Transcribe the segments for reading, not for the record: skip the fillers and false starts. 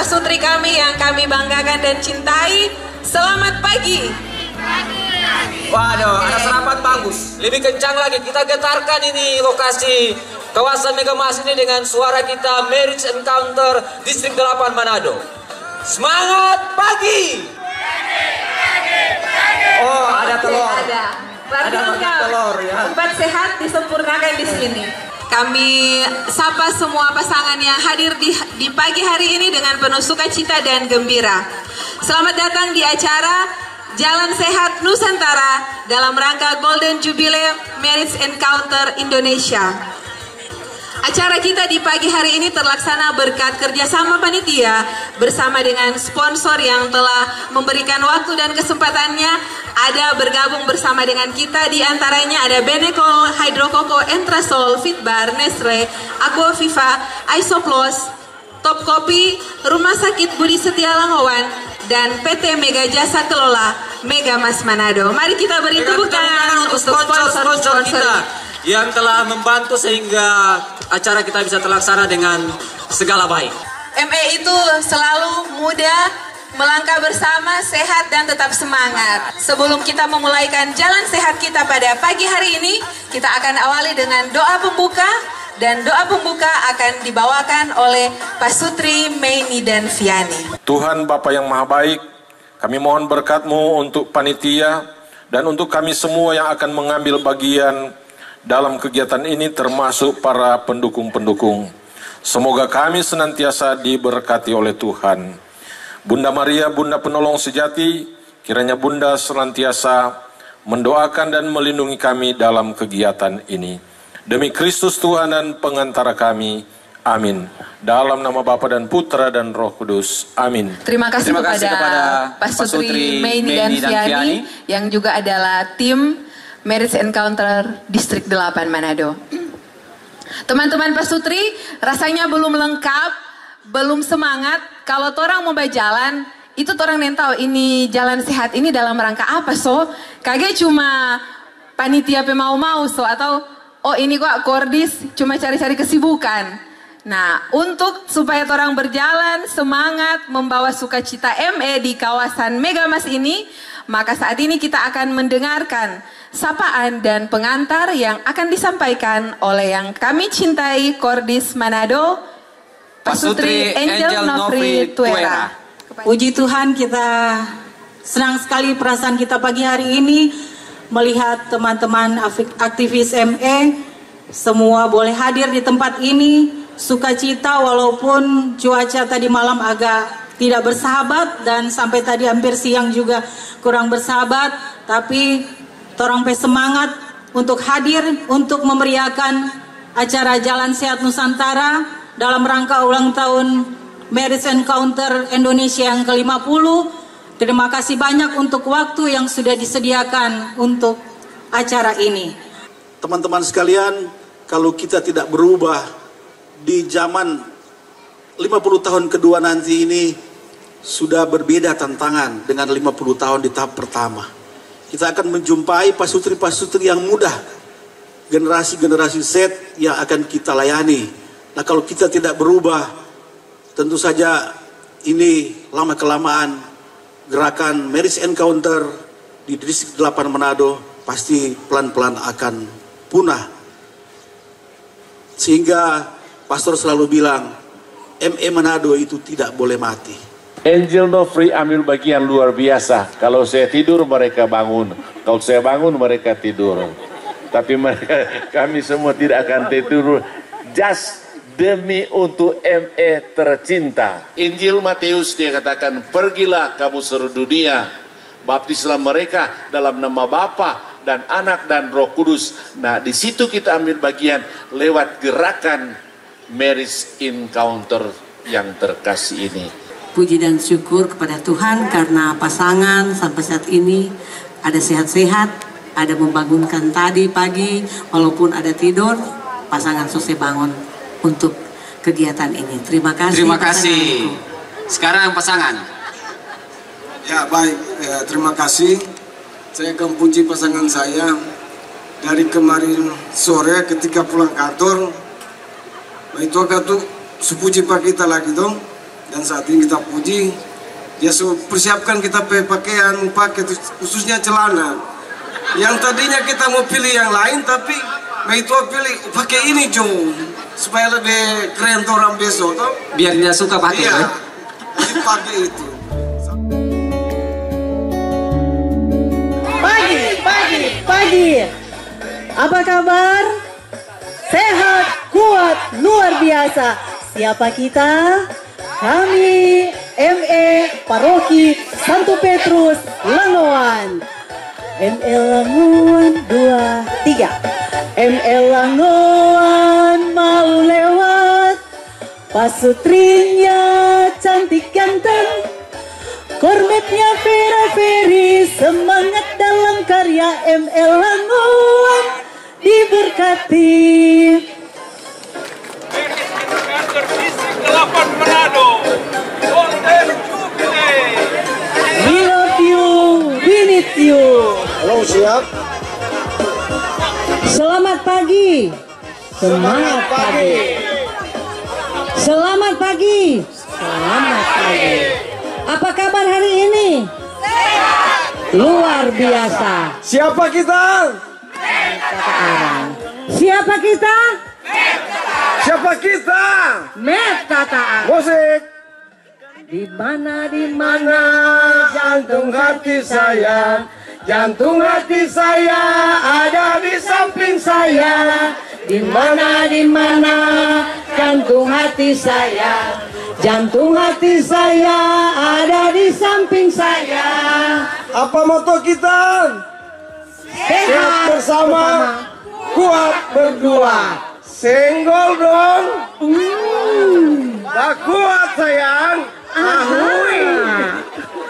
pasutri kami yang kami banggakan dan cintai, selamat pagi. Waduh, ada serapat bagus. Lebih kencang lagi, kita getarkan ini lokasi kawasan Megamas ini dengan suara kita, Marriage Encounter Distrik 8 Manado. Semangat pagi! Oh, ada telur. Ada. Berarti lengkap. Telur ya. Empat sehat disempurnakan di sini. Kami sapa semua pasangan yang hadir di pagi hari ini dengan penuh sukacita dan gembira. Selamat datang di acara Jalan Sehat Nusantara dalam rangka Golden Jubilee Marriage Encounter Indonesia. Acara kita di pagi hari ini terlaksana berkat kerjasama panitia bersama dengan sponsor yang telah memberikan waktu dan kesempatannya. Ada bergabung bersama dengan kita, di antaranya ada Benecol, Hydrocoko, Entrasol, Fitbar, Nestle, Aquaviva, Isoplos, Top Kopi, Rumah Sakit Budi Setia Langowan, dan PT Mega Jasa Kelola Megamas Manado. Mari kita beri tepuk tangan untuk sponsor kita yang telah membantu sehingga acara kita bisa terlaksana dengan segala baik. ME itu selalu muda, melangkah bersama, sehat dan tetap semangat. Sebelum kita memulaikan jalan sehat kita pada pagi hari ini, kita akan awali dengan doa pembuka. Dan doa pembuka akan dibawakan oleh Pasutri Meini dan Viani. Tuhan Bapa yang Maha Baik, kami mohon berkat-Mu untuk panitia dan untuk kami semua yang akan mengambil bagian dalam kegiatan ini, termasuk para pendukung-pendukung. Semoga kami senantiasa diberkati oleh Tuhan. Bunda Maria, Bunda Penolong sejati, kiranya Bunda senantiasa mendoakan dan melindungi kami dalam kegiatan ini. Demi Kristus Tuhan dan pengantara kami, amin. Dalam nama Bapa dan Putra dan Roh Kudus, amin. Terima kasih kepada Pasutri Meini dan Viani, yang juga adalah tim Marriage Encounter Distrik 8 Manado. Teman-teman Pasutri, rasanya belum lengkap, belum semangat. Kalau orang mau berjalan, itu orang yang tahu ini jalan sehat ini dalam rangka apa, so? Kagak cuma panitia mau-mau, so, atau oh ini kok Kordis cuma cari-cari kesibukan. Nah, untuk supaya orang berjalan semangat membawa sukacita ME di kawasan Megamas ini, maka saat ini kita akan mendengarkan sapaan dan pengantar yang akan disampaikan oleh yang kami cintai Kordis Manado, Pasutri Angel Nofri Tuera. Puji Tuhan, kita senang sekali perasaan kita pagi hari ini melihat teman-teman aktivis ME semua boleh hadir di tempat ini. Sukacita walaupun cuaca tadi malam agak tidak bersahabat dan sampai tadi hampir siang juga kurang bersahabat, tapi torang semangat untuk hadir untuk memeriahkan acara Jalan Sehat Nusantara dalam rangka ulang tahun Marriage Encounter Indonesia yang ke-50. Terima kasih banyak untuk waktu yang sudah disediakan untuk acara ini. Teman-teman sekalian, kalau kita tidak berubah di zaman 50 tahun kedua nanti ini, sudah berbeda tantangan dengan 50 tahun di tahap pertama. Kita akan menjumpai pasutri-pasutri yang muda, generasi-generasi Z yang akan kita layani. Nah, kalau kita tidak berubah, tentu saja ini lama-kelamaan gerakan Marriage Encounter di Distrik 8 Manado pasti pelan-pelan akan punah. Sehingga pastor selalu bilang, ME Manado itu tidak boleh mati. Angel Nofri ambil bagian luar biasa. Kalau saya tidur mereka bangun, kalau saya bangun mereka tidur. Tapi kami semua tidak akan tidur. Just demi untuk ME tercinta. Injil Matius dia katakan, pergilah kamu seluruh dunia, baptislah mereka dalam nama Bapa dan Anak dan Roh Kudus. Nah, di situ kita ambil bagian lewat gerakan Marriage Encounter yang terkasih ini. Puji dan syukur kepada Tuhan karena pasangan sampai saat ini ada sehat-sehat, ada membangunkan tadi pagi, walaupun ada tidur, pasangan selesai bangun untuk kegiatan ini. Terima kasih. Terima kasih. Sekarang pasangan. Ya baik, terima kasih. Saya akan puji pasangan saya dari kemarin sore ketika pulang kantor. Itu agak tuh sepuji pak kita lagi dong. Dan saat ini kita puji, dia persiapkan kita pakaian, pakai khususnya celana. Yang tadinya kita mau pilih yang lain, tapi itu pilih pakai ini cung, supaya lebih keren tuh orang besok toh. Biar dia suka pakai. Iya, dipakai itu. Pagi. Apa kabar? Sehat, kuat, luar biasa. Siapa kita? Kami ME Paroki Santo Petrus Langowan. ME Langowan 2, 3. ME Langowan mau lewat. Pasutrinya cantik ganteng. Kormetnya Vera Feri, semangat dalam karya ML Langowan diberkati. We love you, we need you. Halo, siap? Selamat pagi. Semangat pagi. Selamat pagi. Selamat pagi. Apa kabar hari ini? Luar biasa. Siapa kita? Siapa kita? Siapa kita? Met kata Musik. di mana jantung hati saya, jantung hati saya ada di samping saya. Di mana jantung hati saya, jantung hati saya ada di samping saya. Apa moto kita? Sehat bersama, kuat berdua. Senggol dong. Tak kuat sayang. Ahui.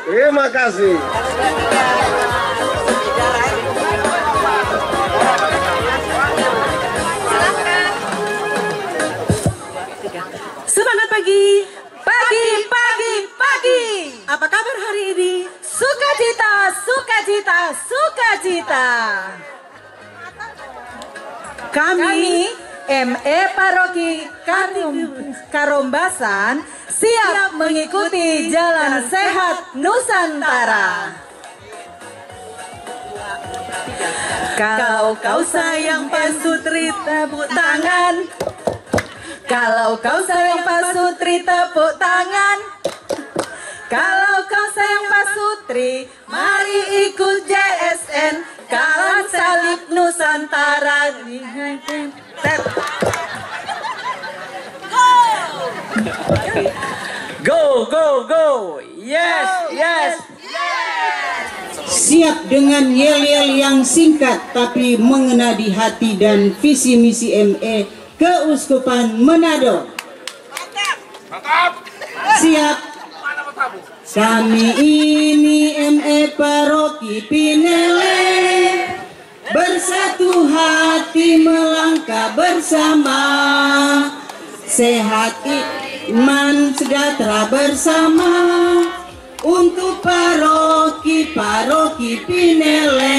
Terima kasih. Semangat pagi. Apa kabar hari ini? Sukacita. Kami ME Paroki Karombasan siap mengikuti jalan sehat Nusantara. Kalau kau sayang pasutri tepuk tangan. Kalau kau sayang pasutri tepuk tangan. Kalau kau sayang pasutri, mari ikut JSN. Kalan salib Nusantara. Go. Yes. Siap dengan yel-yel yang singkat tapi mengena di hati dan visi misi ME Keuskupan Manado. Siap. Kami ini ME Paroki Pinele, bersatu hati melangkah bersama, sehat iman sejahtera bersama, untuk paroki Pinele.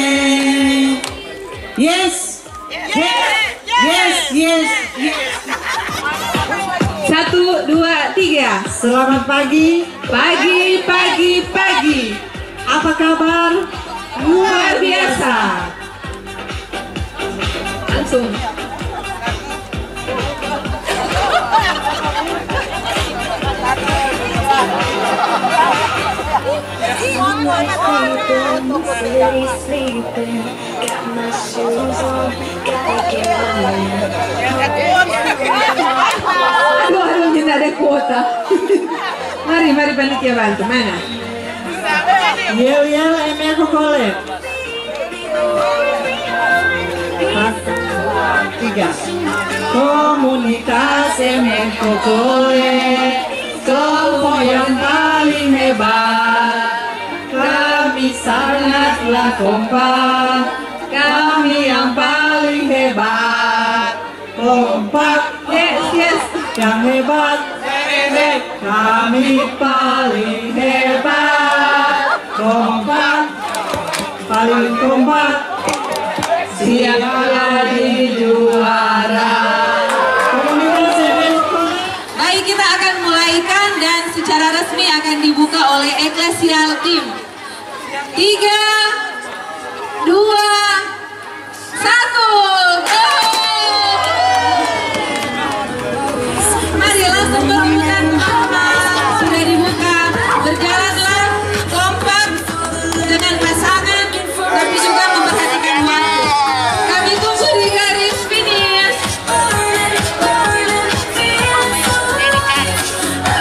Yes. 1, 2, 3. Selamat pagi. Pagi. Apa kabar? Luar biasa. Langsung. Aduh, kita ada kuota. Mari panitia bantu. Mana? Yel ME Kokole. 3. Komunitas ME Kokole, kelompok yang paling hebat. Kami sangatlah kompak, kami yang paling hebat. Kompak, yes, yang hebat. Kami paling hebat. Kompak, paling kompak. Siap jadi juara. Baik, kita akan mulaikan dan secara ada sial tim. 3, 2, 1, go! Mari langsung berbuka, sudah dibuka, berjalanlah kompak dengan pasangan, tapi juga memperhatikan waktu. Kami tunggu di garis finish.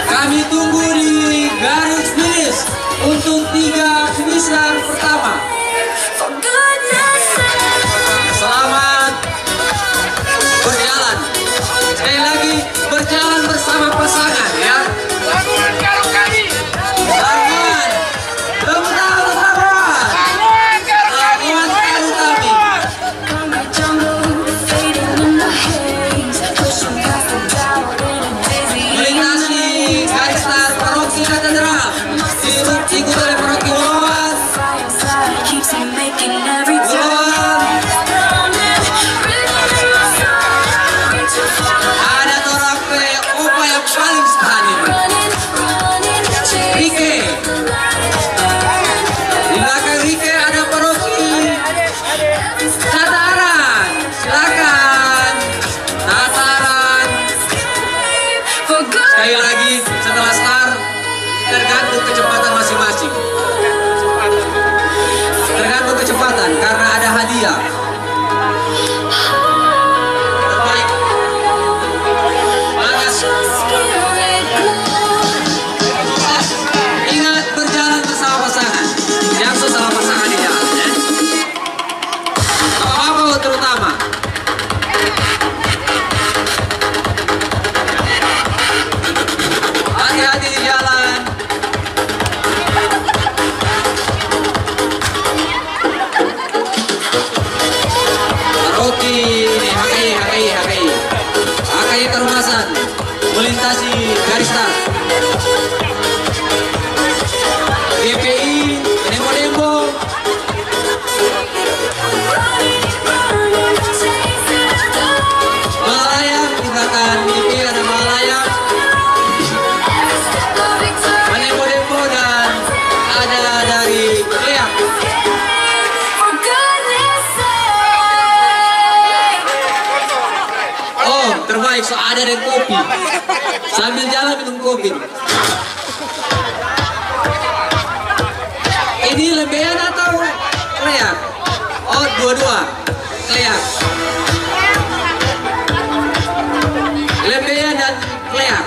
Kami tunggu di garis finish untuk 3 finisher pertama. Selamat berjalan. Sekali lagi berjalan bersama pasangan ya. Lakukan kalau kami. Lakukan. Tepuk tangan untuk lakukan. Lakukan kalau kami. Melintasi garis start paroki katedral. Diikut oleh paroki Woloan. Ada torape opa yang paling stani. Rike. Di belakang Rike ada paroki Tataran. Silakan. Tataran. Sekali lagi setelah start tergantung kecepatan masing-masing. Tergantung kecepatan karena ada hadiah. Terbaik. Ingat berjalan bersama pasangan. Jangan sesama pasangan di jalan ya. Apa terutama. Hati-hati di jalan. Paroki ini HKI Kerumasan melintasi garis start. GPI Dembo. Malalayang tinggalkan GPI ada Malalayang. Dembo dan ada dari Leak. Oh, terbaik so ada dan kopi. Sambil jalan minum kopi. Ini lebehan atau Leak? Oh, dua-dua. Leak. Lebehan dan Leak.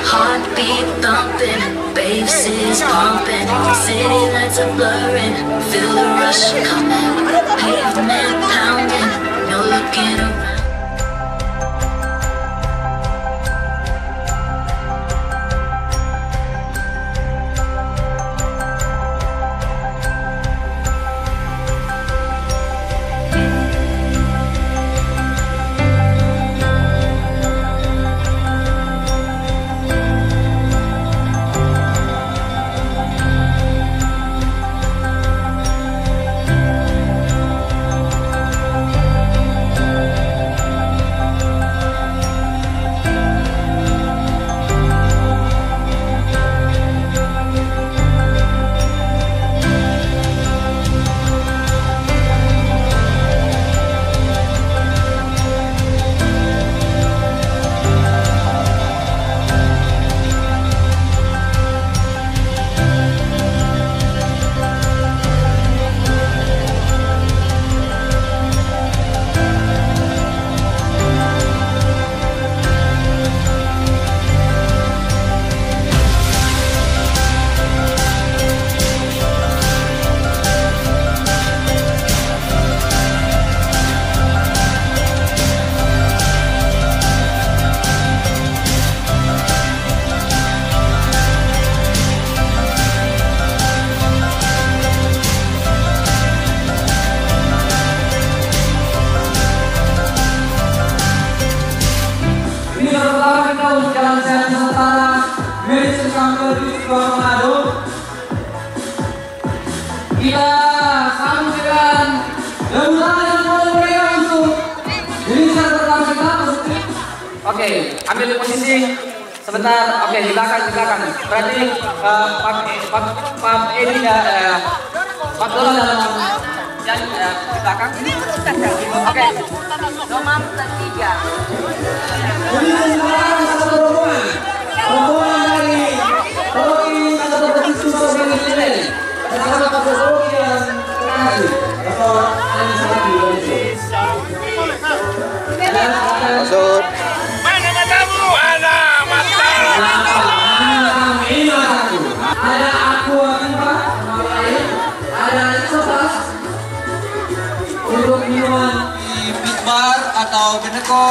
Heartbeat thumping, bass is pumping, city lights are blurring, feel the rush coming, pavement pounding, no looking around. Kita sambut dengan lebutan yang Oke, ambil posisi sebentar. Oke, di belakang. Berarti Pak Edi Pak Dolo dalam di belakang. Oke. Nomor 3. Rombongan dari Rocky atau posisi Sobat ini. Bersama Pak Rocky yang kasih atau Anis Lagi. Masuk. Mana matamu? Mana matamu? Ada aku Pak, ada Sotas untuk minuman di beat bar atau beneko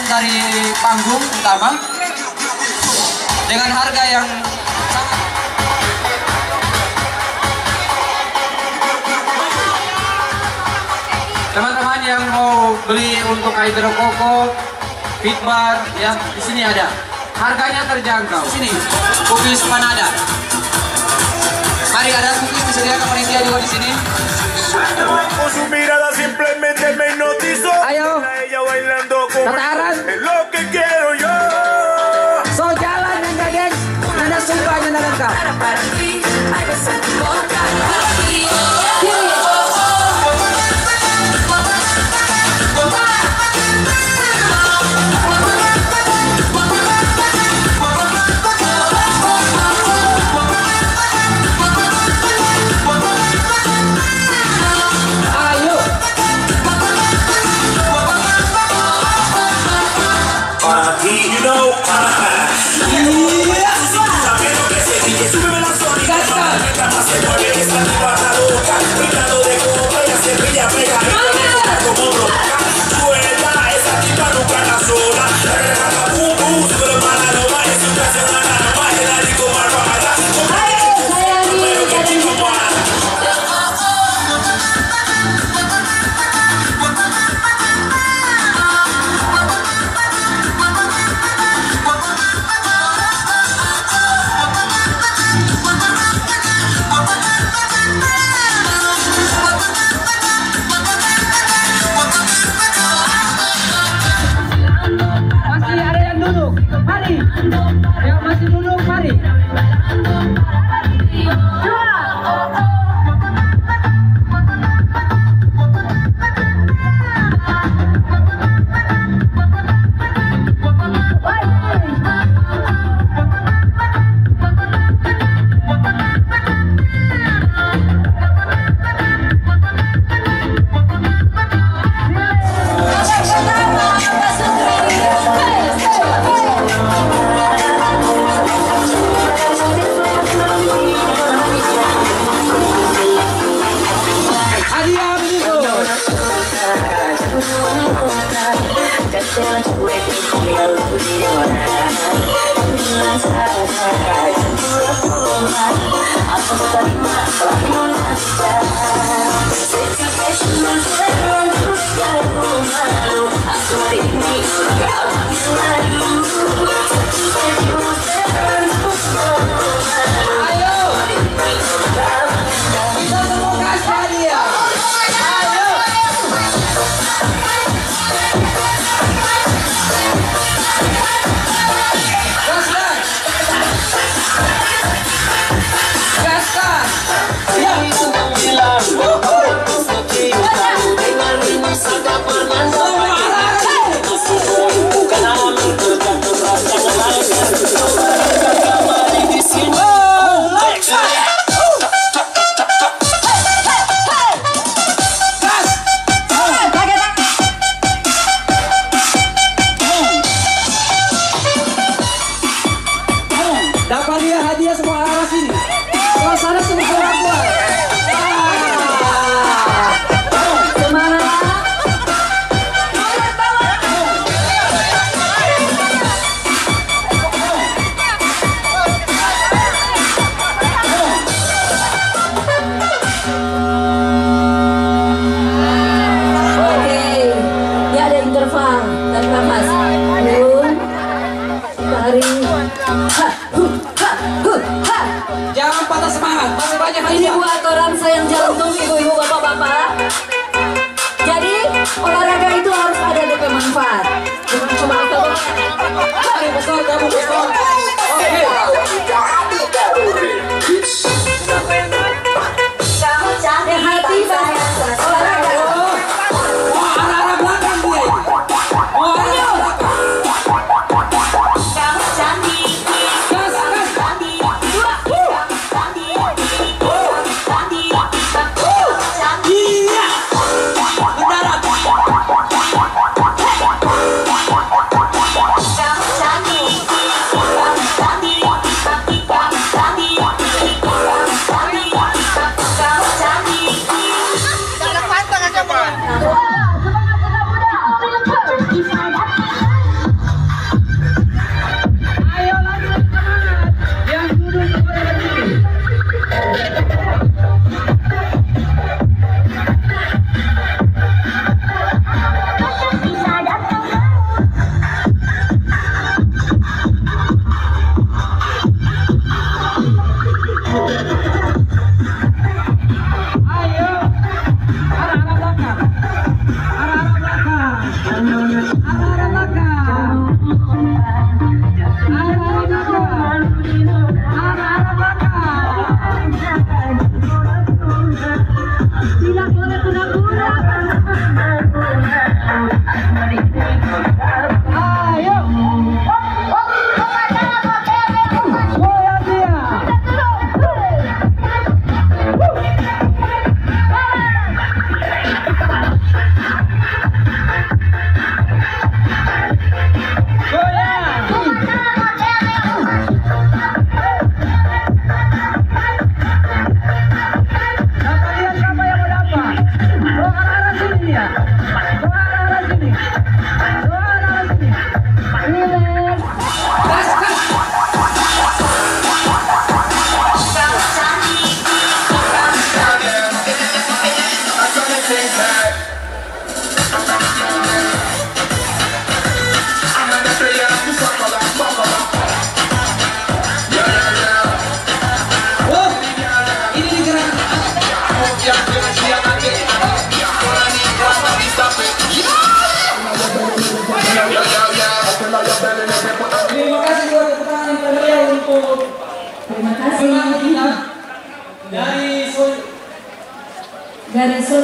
dari panggung utama dengan harga yang sangat. Teman-teman yang mau beli untuk Hydro Coco, beat bar, ya di sini ada. Harganya terjangkau. Sini, cookies Panada. Mari ada cookies disediakan panitia juga di sini. Con su mirada simplemente me hipnotizó. Ayo. Ella bailando con Tataran. es lo que quiero yo. So jalan Nanda gengs. Nanda suka Nanda lengkap. Jangan patah semangat, masih banyak hadiah. Ini buat orang sayang jantung, ibu-ibu, bapak-bapak. Jadi olahraga itu harus ada DP manfaat. Jangan cuma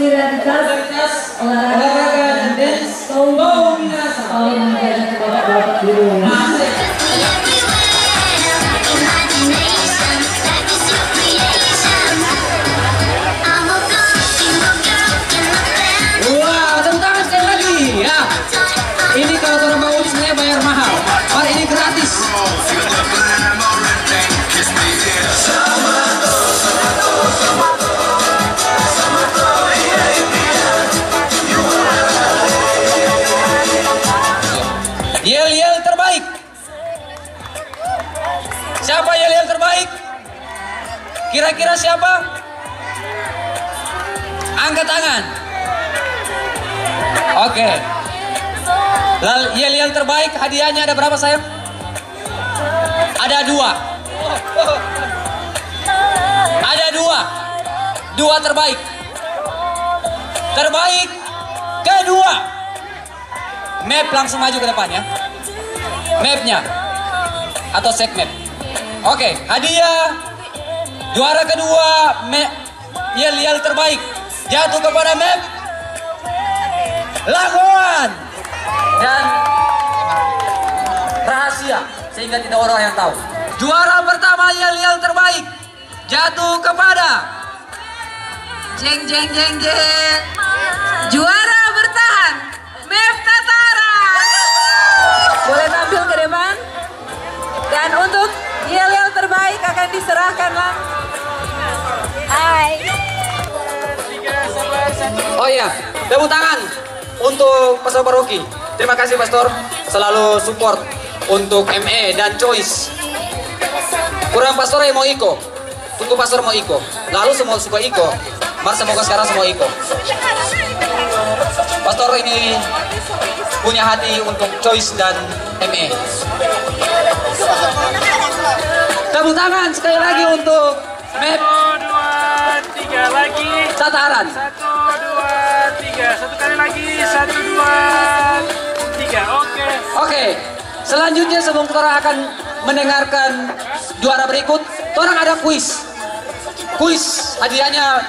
solidaritas, olahraga dan dance Tomo Minasa. Tolong menjaga bapak-bapak di rumah. Wah, tepuk tangan sekali lagi ya. Ini kalau orang mau sebenarnya bayar mahal. Kalau ini gratis. Yel-yel terbaik. Siapa yel-yel terbaik? Kira-kira siapa? Angkat tangan. Oke. Lalu yel-yel terbaik hadiahnya ada berapa sayang? Ada 2. Ada 2. 2 terbaik. Terbaik kedua. Map langsung maju ke depan ya. Mapnya atau set map. Oke, hadiah juara kedua yel-yel terbaik jatuh kepada map Lagoan dan rahasia sehingga tidak orang yang tahu. Juara pertama yel-yel terbaik jatuh kepada Jeng jeng jeng jeng. Juara bertahan Map Tataran. Boleh tampil ke depan. Dan untuk yel-yel terbaik akan diserahkan langsung. Hai. Oh iya, tepuk tangan untuk Pastor Paroki. Terima kasih Pastor, selalu support untuk ME dan Choice. Kurang Pastor yang mau Iko, tunggu Pastor mau Iko. Lalu semua suka Iko, mari semoga sekarang semua Iko. Pastor ini punya hati untuk Choice dan ME. Tepuk tangan sekali lagi untuk Map 1, 2, 3 lagi. Tataran. 1, 2, 3. Satu kali lagi. 1, 2, 3. Oke. Oke. Selanjutnya sebelum kita akan mendengarkan juara berikut, orang ada kuis. Kuis hadiahnya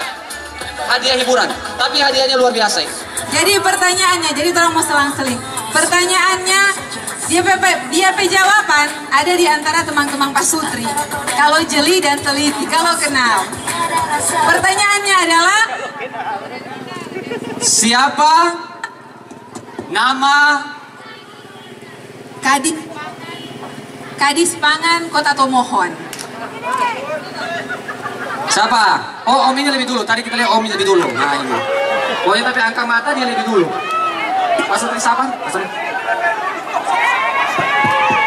hadiah hiburan, tapi hadiahnya luar biasa. Jadi pertanyaannya, jadi tolong mau selang-seling. Pertanyaannya, dia jawaban ada di antara teman-teman Pak Sutri. Kalau jeli dan teliti, kalau kenal. Pertanyaannya adalah, siapa nama Kadis Pangan Kota Tomohon? Siapa? Oh, Om ini lebih dulu. Tadi kita lihat Om ini lebih dulu. Nah ini. Pokoknya tapi angka mata dia lebih dulu. Pak Sutri siapa? Pak Sutri.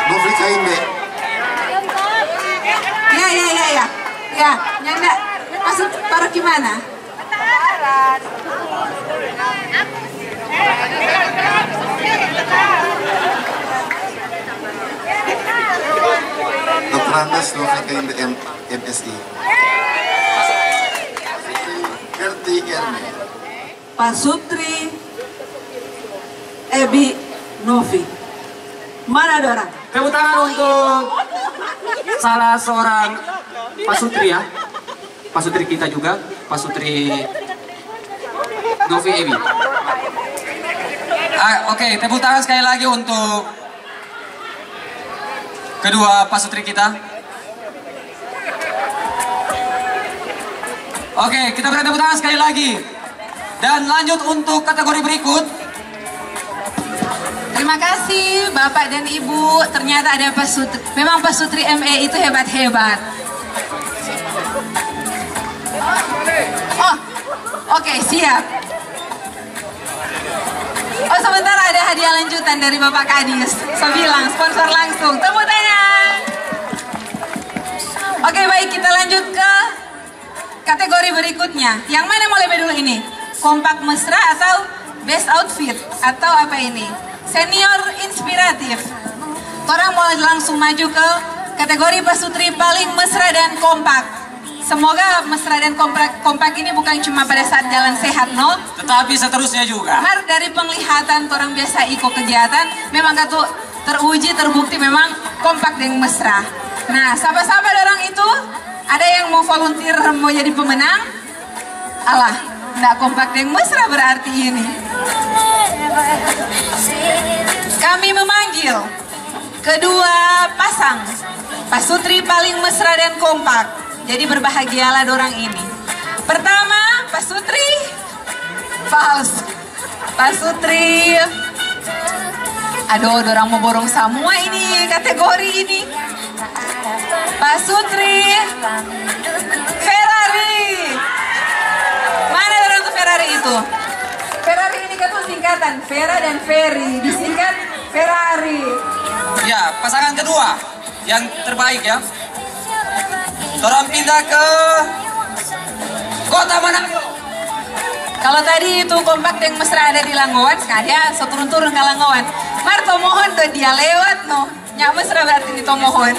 Novi Kainde. Ya, nyanda. Maksud paroki mana? Dr. Andes Novi Kainde MSI. Gerti Erne. Pak Sutri Ebi Novi. Mana ada orang? Tepuk tangan untuk salah seorang Pak Sutri ya. Pak Sutri kita juga, Pak Sutri Novi Ebi. Oke, tepuk tangan sekali lagi untuk kedua Pak Sutri kita. Oke, kita beri tepuk tangan sekali lagi. Dan lanjut untuk kategori berikut. Terima kasih Bapak dan Ibu. Ternyata ada Pak Sutri. Memang Pak Sutri ME itu hebat-hebat. Oh, oke, siap. Oh, sebentar ada hadiah lanjutan dari Bapak Kadis. Saya bilang sponsor langsung. Tepuk tangan. Oke, baik, kita lanjut ke kategori berikutnya. Yang mana mau lebih dulu ini? Kompak mesra atau best outfit atau apa ini? Senior inspiratif. Orang mau langsung maju ke kategori Pak Sutri paling mesra dan kompak. Semoga mesra dan kompak ini bukan cuma pada saat jalan sehat, no? Tetapi seterusnya juga. Mar dari penglihatan orang biasa ikut kegiatan, memang katu teruji, terbukti memang kompak dan mesra. Nah, sahabat-sahabat orang itu, ada yang mau volunteer mau jadi pemenang? Alah, ndak kompak dan mesra berarti ini. Kami memanggil kedua pasang pasutri paling mesra dan kompak. Jadi berbahagialah dorang ini. Pertama, pasutri fals. Pasutri, aduh, dorang mau borong semua ini kategori ini. Pasutri Ferrari. Mana dorang tuh Ferrari itu? Ferrari ini kan tuh singkatan Vera dan Ferry, disingkat Ferrari. Ya, pasangan kedua yang terbaik ya. Dorang pindah ke Kota Manado. Kalau tadi itu kompak yang mesra ada di Langgawan, sekarang dia seturun-turun ke Langgawan. Marto mohon tuh dia lewat no. Nyak mesra berarti di Tomohon.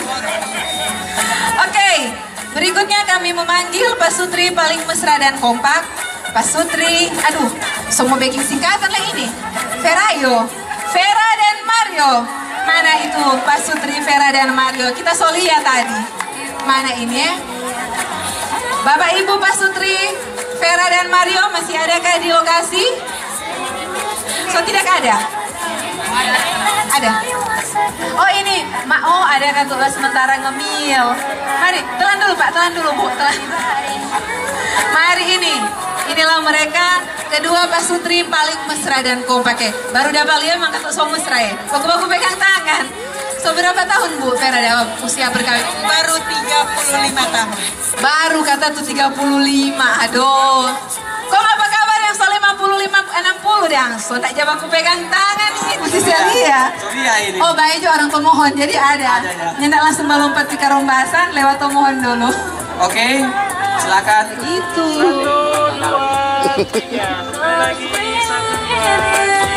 Oke, berikutnya kami memanggil pasutri paling mesra dan kompak. Pasutri, aduh, semua baking singkatan lah ini. Verayo, Vera dan Mario. Mana itu pasutri Vera dan Mario? Kita solia tadi. Mana ini ya? Bapak Ibu pasutri Vera dan Mario masih adakah di lokasi? So tidak ada? Ada. Oh ini, oh ada kan tuh sementara ngemil. Mari, telan dulu Pak, telan dulu Bu, telan. Mari ini, inilah mereka kedua pasutri paling mesra dan kompak ya. Baru dapat lihat emang kata so mesra ya. Baku-baku pegang tangan. So berapa tahun Bu Vera ada usia berkawin? Baru 35 tahun. Baru kata tuh 35, aduh. Kok apa kabar yang so 55, 60 deh? So tak jawab aku pegang tangan nih, mesti saya. Ini. Oh baik juga orang Tomohon, jadi ada. Nyendak langsung melompat ke karombasan lewat Tomohon dulu. Oke, silakan. Gitu. 1, 2, 3. Lagi 1, 2, 3.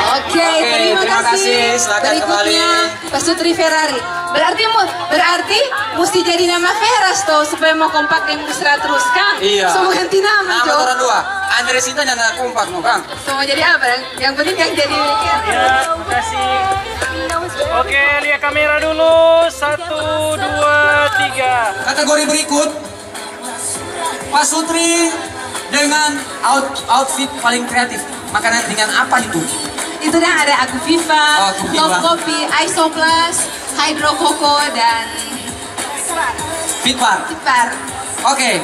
Oke, terima kasih. Silakan Berikutnya pasutri Ferrari. Berarti mesti jadi nama Veras toh supaya mau kompak yang mesra terus kan? Iya. So mau ganti nama Jo. Nama orang dua. Andres itu jangan kompak no Kang. So mau jadi apa? Yang penting yang jadi. Ya, terima kasih. Oke, lihat kamera dulu. 1, 2, 3. Kategori berikut pasutri dengan outfit paling kreatif. Makanan dengan apa itu? Itu dah ada Aku Viva, Aku Viva. Top Coffee, Isoplus, Hydro Coco dan Fitbar. Oke,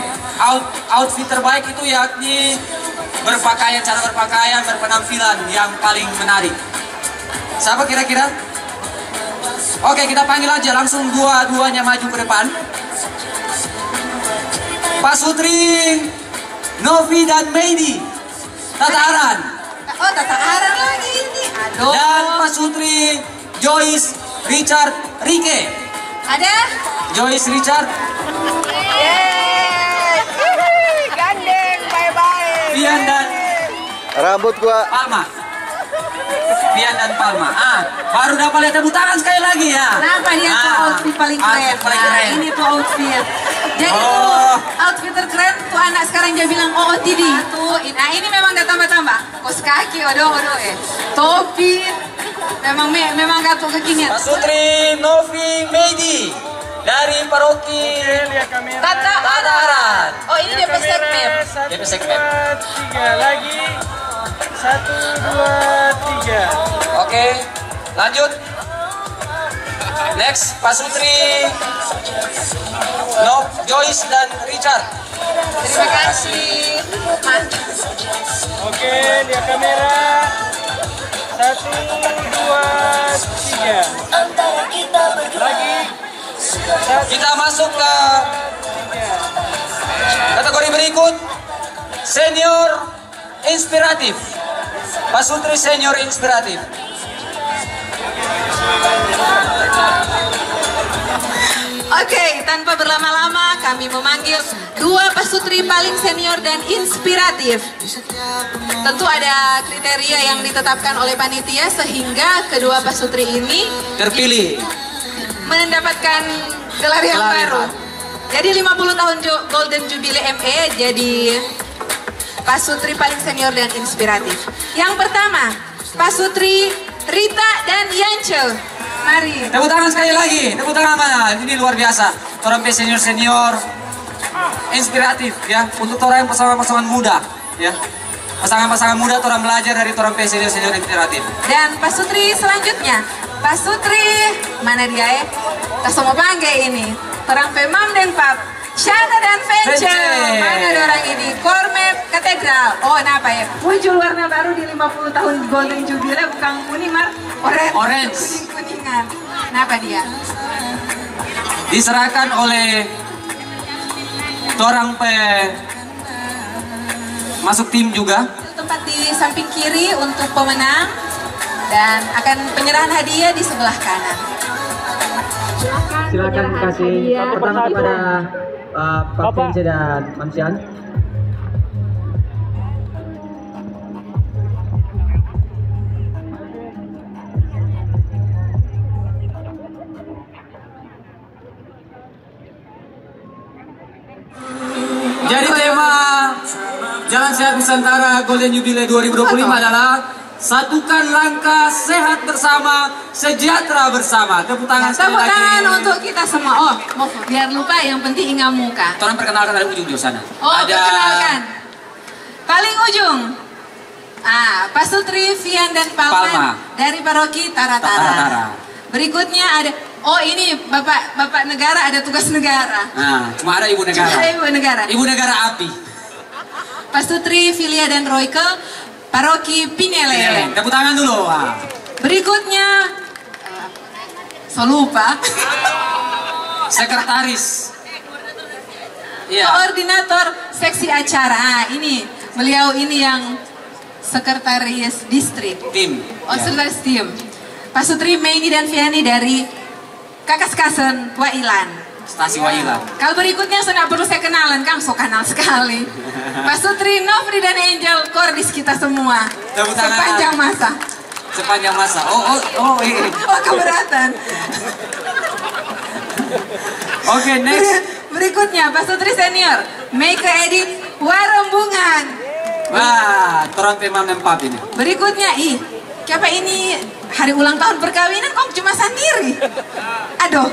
outfit terbaik itu yakni cara berpakaian, berpenampilan yang paling menarik. Siapa kira-kira? Oke, kita panggil aja langsung dua-duanya maju ke depan. Pasutri Novi dan Meidi, Tataran. Oh, Tataran lagi ini. Aduh. Dan pasutri Joyce, Richard, Rike. Ada? Joyce, Richard. Gandeng, bye-bye. Pian dan Rambut gua Palma. Pian dan Palma. Baru dapat lihat tepuk tangan sekali lagi ya. Kenapa dia tuh outfit paling keren? Outfit paling keren. Ini tuh outfit. Jadi tuh outfit terkeren tuh anak sekarang dia bilang OOTD. Tuh, nah ini memang udah tambah-tambah. Kos kaki, odoh topi. Memang gatul kekinian. Pasutri Novi Meidi dari paroki Tataran. Oh ini dia pesek map. Dia pesek map. 3 lagi. 1, 2, 3. Oke, lanjut. Next, pasutri Joyce dan Richard. Terima kasih. Oke, lihat kamera. 1, 2, 3. Lagi. Kita masuk ke kategori berikut, senior inspiratif. Pasutri senior inspiratif. Oke, tanpa berlama-lama kami memanggil dua pasutri paling senior dan inspiratif. Tentu ada kriteria yang ditetapkan oleh panitia sehingga kedua pasutri ini terpilih mendapatkan gelar yang baru. Jadi 50 tahun Golden Jubilee ME jadi pasutri paling senior dan inspiratif. Yang pertama, pasutri Rita dan Yance. Mari. Tepuk tangan sekali lagi. Tepuk tangan mana? Ini luar biasa. Orang senior inspiratif ya untuk orang yang pasangan-pasangan muda. ya. Pasangan-pasangan muda orang belajar dari orang senior inspiratif. Dan Pak Sutri selanjutnya, Pak Sutri, mana dia ya? Kita semua bangga ini. Orang Pemam dan Pap, Shana dan Vence. Mana orang ini? Kormep Katedral. Oh, kenapa ya? Muncul warna baru di 50 tahun Golden Jubilee, bukan kuning, Mar. Orange. Kuning-kuningan. Kenapa dia? Diserahkan oleh orang masuk tim juga. Tempat di samping kiri untuk pemenang dan akan penyerahan hadiah di sebelah kanan. Silakan kasih pertama kepada Pak Vence dan Mamsian. Jadi tema Jalan Sehat Nusantara Golden Jubilee 2025 adalah satukan langkah sehat bersama, sejahtera bersama. Tepuk tangan sekali lagi. Tepuk tangan untuk kita semua. Oh, mau biar lupa yang penting ingat muka. Tolong perkenalkan dari ujung di sana. Oh, perkenalkan. Paling ujung. Pak Sutri, Vian dan Palma dari Paroki Tara-Tara. Berikutnya ada, oh ini Bapak negara, ada tugas negara. Nah, cuma ada Ibu Negara. Cuma Ibu Negara. Ibu Negara api. Pak Sutri, Filia dan Royke, Paroki Pinele. Tepuk tangan dulu. Berikutnya, saya lupa. Sekretaris. Koordinator seksi acara. Ini beliau ini yang sekretaris distrik. Tim. Oh, sekretaris tim. Pak Sutri, Meini dan Viani dari Kakaskasen Wailan. Stasi Wailan. Kalau berikutnya sudah perlu saya kenalan, Kang, so kenal sekali. Pak Sutri, Nofri dan Angel, kordis kita semua. Sepanjang masa. Sepanjang masa. Oh, iya. Oh, keberatan. Oke, next. Berikutnya, Pak Sutri senior, Meike Edit, Warembungan. Wah, orang Pemam dan Pap ini. Berikutnya, siapa ini hari ulang tahun perkawinan kok cuma sendiri? Aduh.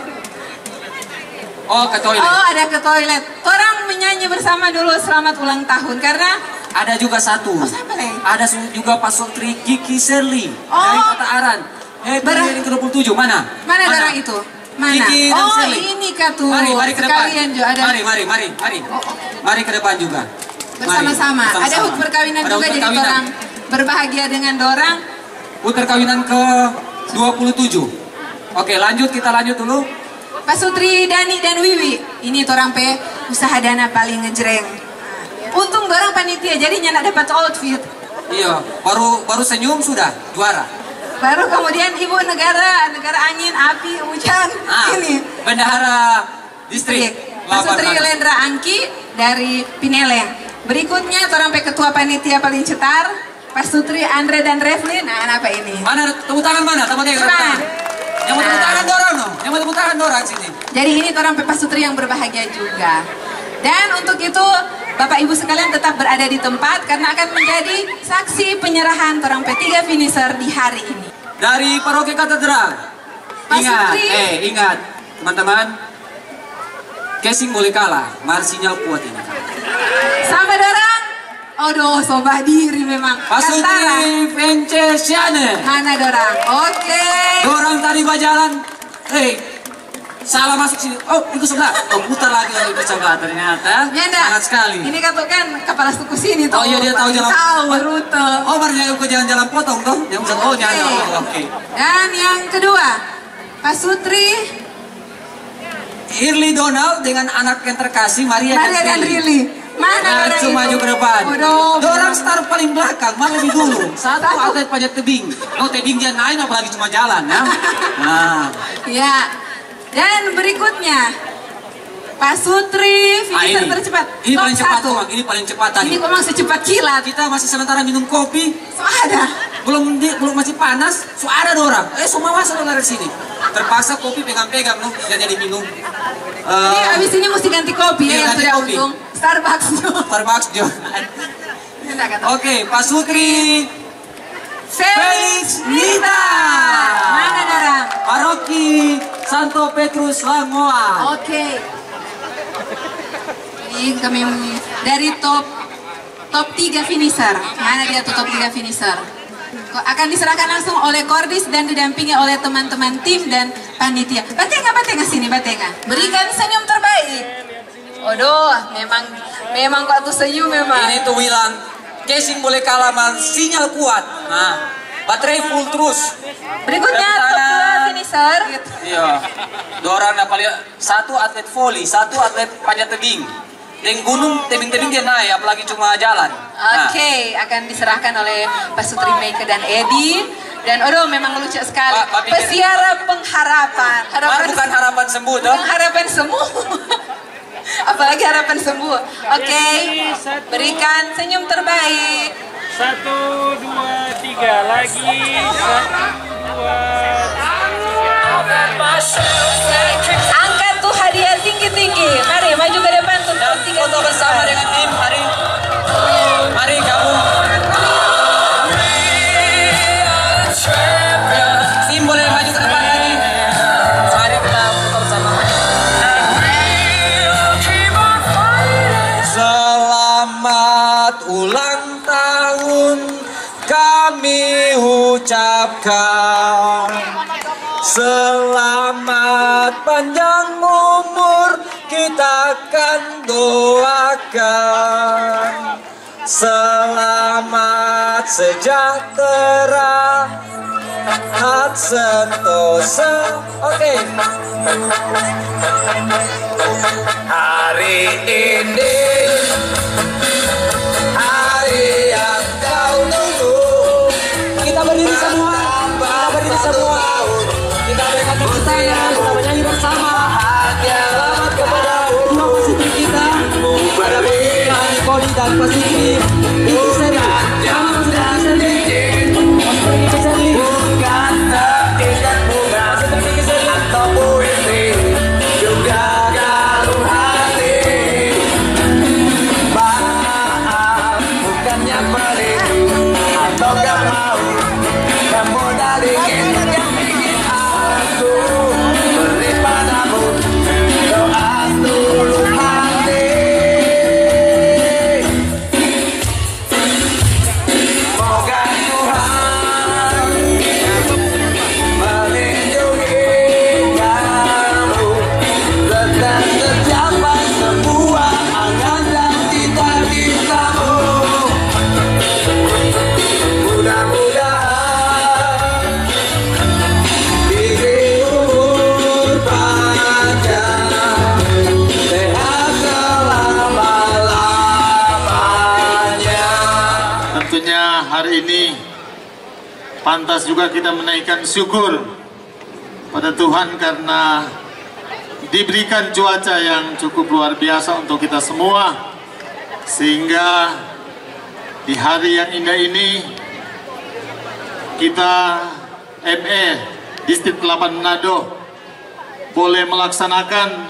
Oh, ke toilet. Oh, ada ke toilet. Orang menyanyi bersama dulu selamat ulang tahun karena ada juga satu. Oh, siapa lagi? Ada juga Pak Sutri Kiki Serli dari Kota Aran. Hari ke-27 mana? Mana orang itu? Mana? Kiki dan Serli. Ini katu. Mari ke depan. Juga ada. Mari. Mari ke depan juga. Bersama-sama. Ada hut perkawinan juga jadi orang berbahagia dengan dorang. Hut perkawinan ke-27. Oke, kita lanjut dulu. Pak Sutri, Dani dan Wiwi. Ini orang usaha dana paling ngejreng. Untung dorang panitia jadinya nak dapat outfit. Iya, baru senyum sudah juara. Baru kemudian Ibu negara angin, api, hujan. Ini Bendahara distrik. Pak Sutri Lendra Angki dari Pineleng. Berikutnya orang ketua panitia paling cetar, Pak Sutri Andre dan Revlin. Nah, apa ini? Mana tepuk tangan mana? Yang mau tepuk tangan dorang no. Yang mau tepuk tangan dorang sini. Jadi ini orang Pak Sutri yang berbahagia juga. Dan untuk itu Bapak Ibu sekalian tetap berada di tempat karena akan menjadi saksi penyerahan orang P3 finisher di hari ini. Dari Paroki Katedral. Ingat teman-teman. Casing boleh kalah, marsinyal kuat ini. Sampai dorang. Aduh, sobat diri memang. Pak Sutri Vence Siane. Mana dorang? Oke. Dorang tadi berjalan. Salah masuk sini. Oh, itu sebelah. Putar lagi dari sebelah ternyata. Sangat sekali. Ini kan kepala suku sini tuh. Oh iya, dia tahu jalan. Tahu rute. Oh, baru yang ke jalan-jalan potong toh. Yang jalan. Oke. Dan yang kedua, Pak Sutri Irli Donald dengan anak yang terkasih Maria dan Rili. Mana orang itu? Maju ke depan. Dorang start paling belakang, malah lebih dulu. Satu atlet panjat tebing. Tebing dia naik apalagi cuma jalan ya. Nah. Ya. Dan berikutnya Pak Sutri finisher tercepat. Ini paling cepat tuh, ini paling cepat tadi. Ini kok masih cepat kilat. Kita masih sementara minum kopi. Ada. Belum masih panas, ada dorang. Semua masuk dari sini. Terpaksa kopi pegang-pegang loh, tidak jadi minum. Ini abis ini mesti ganti kopi ya, yang sudah untung. Starbucks juga. Oke, Pak Sutri Felix Nita. Mana dorang? Paroki Santo Petrus Langoa. Oke. Ini kami dari top top 3 finisher. Mana dia tuh top 3 finisher? Akan diserahkan langsung oleh Kordis dan didampingi oleh teman-teman tim dan panitia. Batenga sini, Batenga. Berikan senyum terbaik. Aduh, memang kok tuh senyum memang. Ini tuh bilang, casing boleh kalah man, sinyal kuat. Nah, baterai full terus. Berikutnya top 2 finisher. Iya. 2 orang paling, 1 atlet volley, 1 atlet panjat tebing. Dan gunung tebing-tebing dia naik, apalagi cuma jalan. Oke, akan diserahkan oleh Pak Sutri Meike dan Edi. Dan memang lucu sekali. Pesiara pengharapan. Bukan harapan sembuh, toh? Bukan harapan sembuh. Apalagi harapan sembuh. Oke, berikan senyum terbaik. 1, 2, 3 lagi. 1, 2, 3. Angkat tuh hadiah tinggi-tinggi. Mari maju ke depan tuh. Foto bersama dengan tim. Mari kamu. Tim boleh maju ke depan lagi. Mari kita foto bersama. Selamat ulang tahun kami ucapkan. Selamat panjang umur kita akan doakan. Selamat sejahtera, hati sentosa. Oke. Hari ini hari yang kau tunggu. Kita berdiri semua. Kita berikan tepuk tangan, kita menyanyi bersama. Selamat kepada dua pasitri kita, pada pernikahan Kodi dan pasitri Ibu Seri. Selamat pasitri Ibu Seri. Bukan setiap bunga atau puisi, juga galuh hati. Maaf, bukannya pelit atau gak mau kamu dari beri padamu doa seluruh hati. Moga Tuhan melindungi kamu, tetap tercapai semua angan dan cita-citamu. Mudah-mudahan tentunya hari ini pantas juga kita menaikkan syukur pada Tuhan karena diberikan cuaca yang cukup luar biasa untuk kita semua, sehingga di hari yang indah ini kita ME Distrik 8 Manado boleh melaksanakan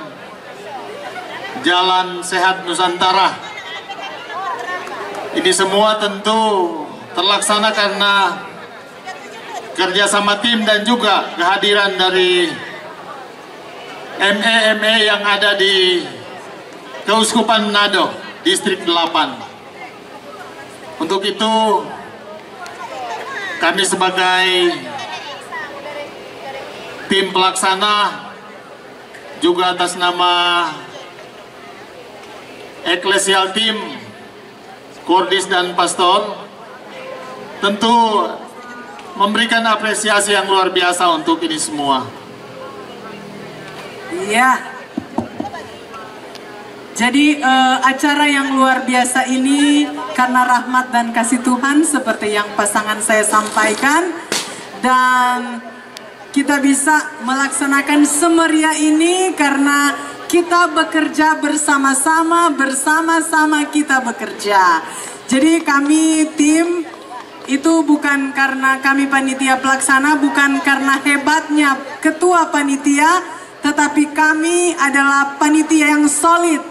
Jalan Sehat Nusantara. Ini semua tentu terlaksana karena kerjasama tim dan juga kehadiran dari ME yang ada di Keuskupan Manado, Distrik 8. Untuk itu, kami sebagai tim pelaksana juga atas nama Eklesial Tim, Kordis dan Pastor, tentu memberikan apresiasi yang luar biasa untuk ini semua. Iya. Jadi acara yang luar biasa ini karena rahmat dan kasih Tuhan seperti yang pasangan saya sampaikan, dan kita bisa melaksanakan semeriah ini karena kita bekerja bersama-sama kita bekerja. Jadi kami tim itu bukan karena kami panitia pelaksana, bukan karena hebatnya ketua panitia, tetapi kami adalah panitia yang solid.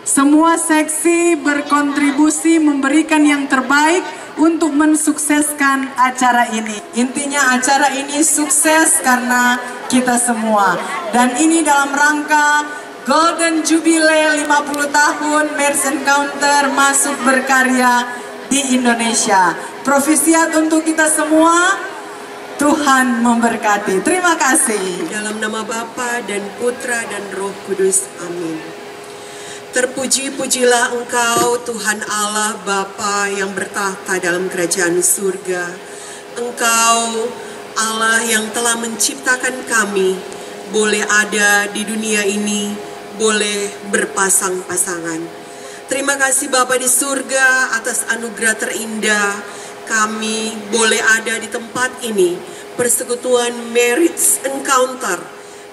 Semua seksi berkontribusi memberikan yang terbaik untuk mensukseskan acara ini. Intinya acara ini sukses karena kita semua. Dan ini dalam rangka Golden Jubilee 50 tahun Marriage Encounter masuk berkarya di Indonesia. Profisiat untuk kita semua. Tuhan memberkati. Terima kasih. Dalam nama Bapa dan Putra dan Roh Kudus. Amin. Terpuji-pujilah Engkau Tuhan Allah Bapa yang bertahta dalam kerajaan surga. Engkau Allah yang telah menciptakan kami boleh ada di dunia ini, boleh berpasang-pasangan. Terima kasih Bapa di surga atas anugerah terindah kami boleh ada di tempat ini, Persekutuan Marriage Encounter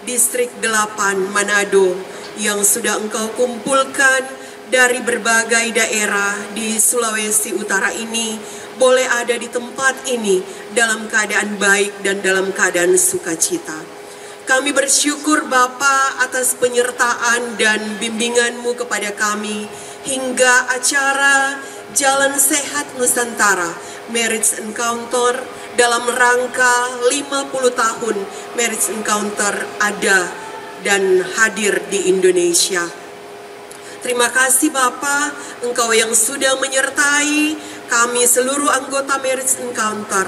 Distrik 8 Manado yang sudah Engkau kumpulkan dari berbagai daerah di Sulawesi Utara ini boleh ada di tempat ini dalam keadaan baik dan dalam keadaan sukacita. Kami bersyukur Bapa atas penyertaan dan bimbingan-Mu kepada kami hingga acara Jalan Sehat Nusantara Marriage Encounter dalam rangka 50 tahun Marriage Encounter ada dan hadir di Indonesia. Terima kasih Bapa, Engkau yang sudah menyertai kami seluruh anggota Marriage Encounter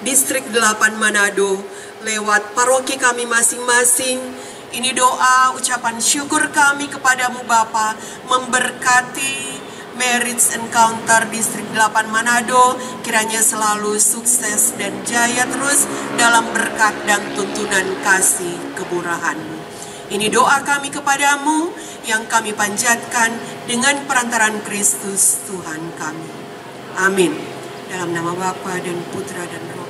Distrik 8 Manado lewat paroki kami masing-masing. Ini doa ucapan syukur kami kepadamu Bapa, memberkati Marriage Encounter Distrik 8 Manado, kiranya selalu sukses dan jaya terus dalam berkat dan tuntunan kasih kemurahan-Mu. Ini doa kami kepadamu yang kami panjatkan dengan perantaraan Kristus Tuhan kami. Amin. Dalam nama Bapa dan Putra dan Roh